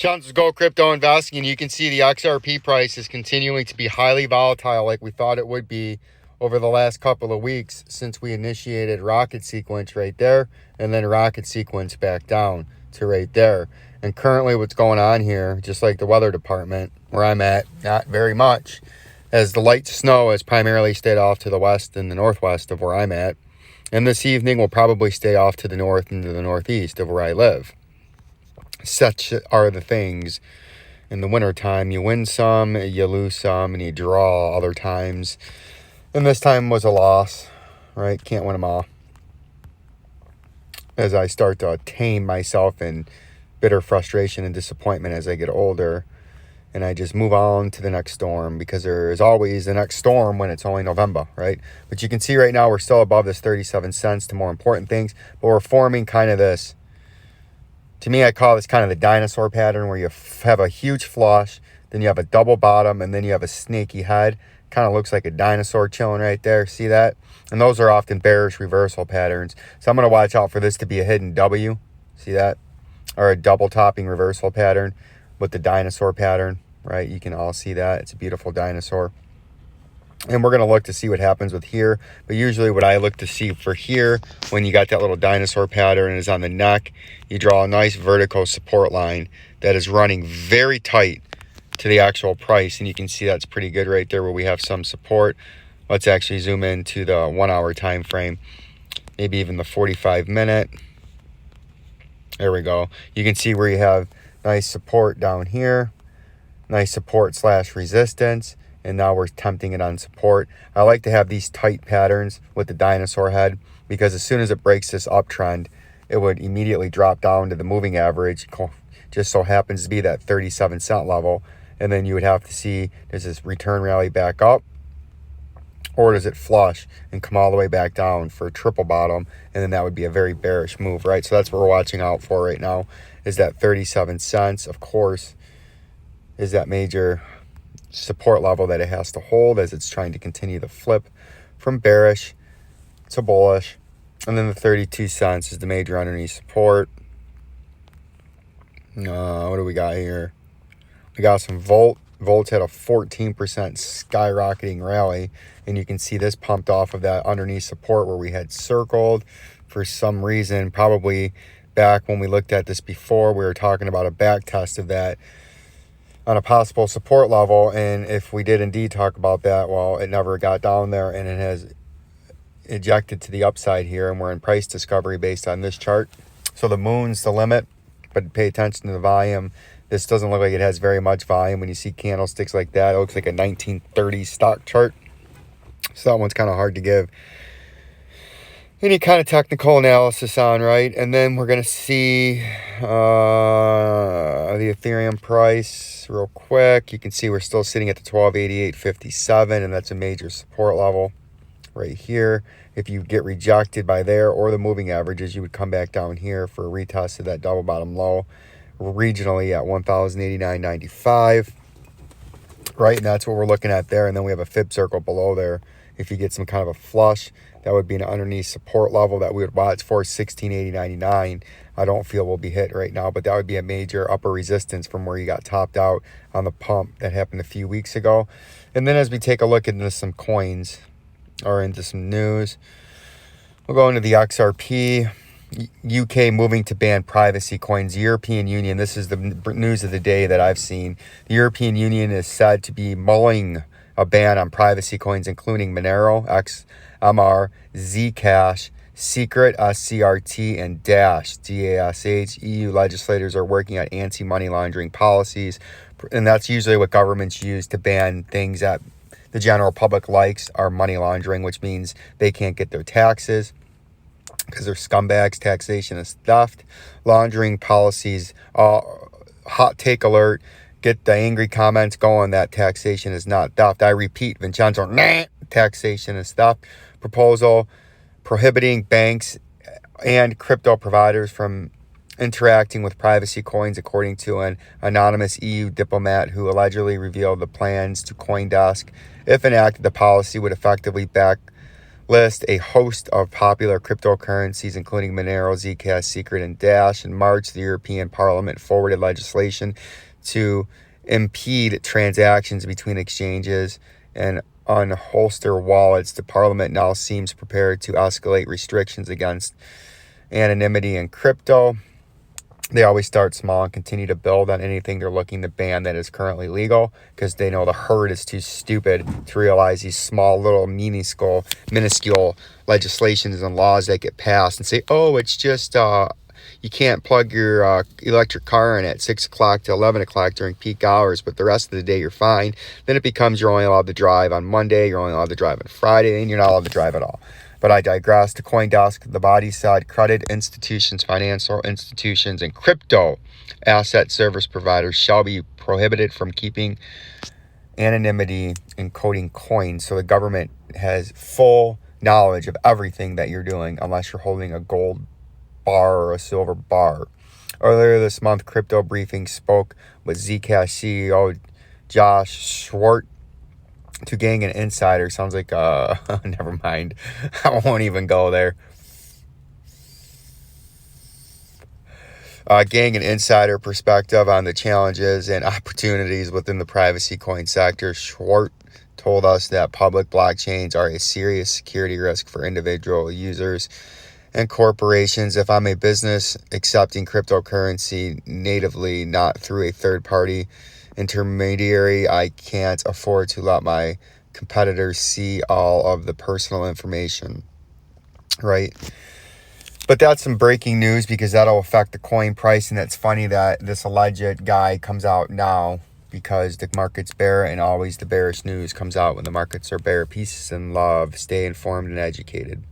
Vincenzo'S Gold Crypto Investing, and you can see the XRP price is continuing to be highly volatile like we thought it would be over the last couple of weeks since we initiated rocket sequence right there and then rocket sequence back down to right there. And currently what's going on here, just like the weather department where I'm at, not very much, as the light snow has primarily stayed off to the west and the northwest of where I'm at. And this evening will probably stay off to the north and to the northeast of where I live. Such are the things. In the wintertime, you win some, you lose some, and you draw other times. And this time was a loss, right? Can't win them all. As I start to tame myself in bitter frustration and disappointment as I get older, and I just move on to the next storm, because there is always the next storm when it's only November, right? But you can see right now we're still above this 37 cents to more important things, but we're forming kind of this, to me, I call this kind of the dinosaur pattern, where you have a huge flush, then you have a double bottom, and then you have a snaky head. Kind of looks like a dinosaur chilling right there. See that? And those are often bearish reversal patterns. So I'm going to watch out for this to be a hidden W. See that? Or a double topping reversal pattern with the dinosaur pattern, right? You can all see that. It's a beautiful dinosaur. And we're going to look to see what happens with here. But usually what I look to see for here, when you got that little dinosaur pattern and is on the neck, you draw a nice vertical support line that is running very tight to the actual price. And you can see that's pretty good right there where we have some support. Let's actually zoom into the 1 hour time frame, maybe even the 45-minute. There we go. You can see where you have nice support down here, nice support / resistance. And now we're tempting it on support. I like to have these tight patterns with the dinosaur head, because as soon as it breaks this uptrend, it would immediately drop down to the moving average. Just so happens to be that 37 cent level. And then you would have to see, does this return rally back up, or does it flush and come all the way back down for a triple bottom? And then that would be a very bearish move, right? So that's what we're watching out for right now, is that 37 cents, of course, is that major support level that it has to hold as it's trying to continue the flip from bearish to bullish. And then the 32 cents is the major underneath support. What do we got here? We got some Volt. Volt's had a 14% skyrocketing rally, and you can see this pumped off of that underneath support where we had circled for some reason. Probably back when we looked at this before, we were talking about a back test of that on a possible support level. And if we did indeed talk about that, well, it never got down there, and it has ejected to the upside here, and we're in price discovery based on this chart. So the moon's the limit, but pay attention to the volume. This doesn't look like it has very much volume. When you see candlesticks like that, it looks like a 1930s stock chart. So that one's kind of hard to give any kind of technical analysis on, right? And then we're going to see the Ethereum price real quick. You can see we're still sitting at the 1288.57, and that's a major support level right here. If you get rejected by there or the moving averages, you would come back down here for a retest of that double bottom low regionally at 1089.95, right? And that's what we're looking at there. And then we have a fib circle below there. If you get some kind of a flush, that would be an underneath support level that we would watch for 1680.99. I don't feel will be hit right now, but that would be a major upper resistance from where you got topped out on the pump that happened a few weeks ago. And then as we take a look into some coins or into some news, we'll go into the XRP. UK moving to ban privacy coins. The European Union, this is the news of the day that I've seen. The European Union is said to be mulling a ban on privacy coins, including Monero, XMR, Zcash, Secret, SCRT, and Dash, DASH. EU legislators are working on anti-money laundering policies, and that's usually what governments use to ban things that the general public likes, are money laundering, which means they can't get their taxes because they're scumbags. Taxation is theft. Laundering policies, hot take alert. Get the angry comments going that taxation is not theft. I repeat, Vincenzo, taxation is theft. Proposal prohibiting banks and crypto providers from interacting with privacy coins, according to an anonymous EU diplomat who allegedly revealed the plans to CoinDesk. If enacted, the policy would effectively list a host of popular cryptocurrencies, including Monero, Zcash, Secret, and Dash. In March, the European Parliament forwarded legislation to impede transactions between exchanges and unholster wallets. The Parliament now seems prepared to escalate restrictions against anonymity in crypto. They always start small and continue to build on anything they're looking to ban that is currently legal, because they know the herd is too stupid to realize these small little minuscule legislations and laws that get passed and say, oh, it's just you can't plug your electric car in at 6 o'clock to 11 o'clock during peak hours, but the rest of the day you're fine. Then it becomes you're only allowed to drive on Monday, you're only allowed to drive on Friday, and you're not allowed to drive at all. But I digress. To CoinDesk, the body said credit institutions, financial institutions, and crypto asset service providers shall be prohibited from keeping anonymity encoding coins. So the government has full knowledge of everything that you're doing unless you're holding a gold bar or a silver bar. Earlier this month, Crypto Briefing spoke with Zcash CEO Josh Schwartz to gain an insider. Sounds like never mind. I won't even go there. Gain an insider perspective on the challenges and opportunities within the privacy coin sector. Schwartz told us that public blockchains are a serious security risk for individual users and corporations. If I'm a business accepting cryptocurrency natively, not through a third-party intermediary, I can't afford to let my competitors see all of the personal information, right? But that's some breaking news, because that'll affect the coin price. And that's funny that this alleged guy comes out now, because the market's bear, and always the bearish news comes out when the markets are bear. Peace and love. Stay informed and educated.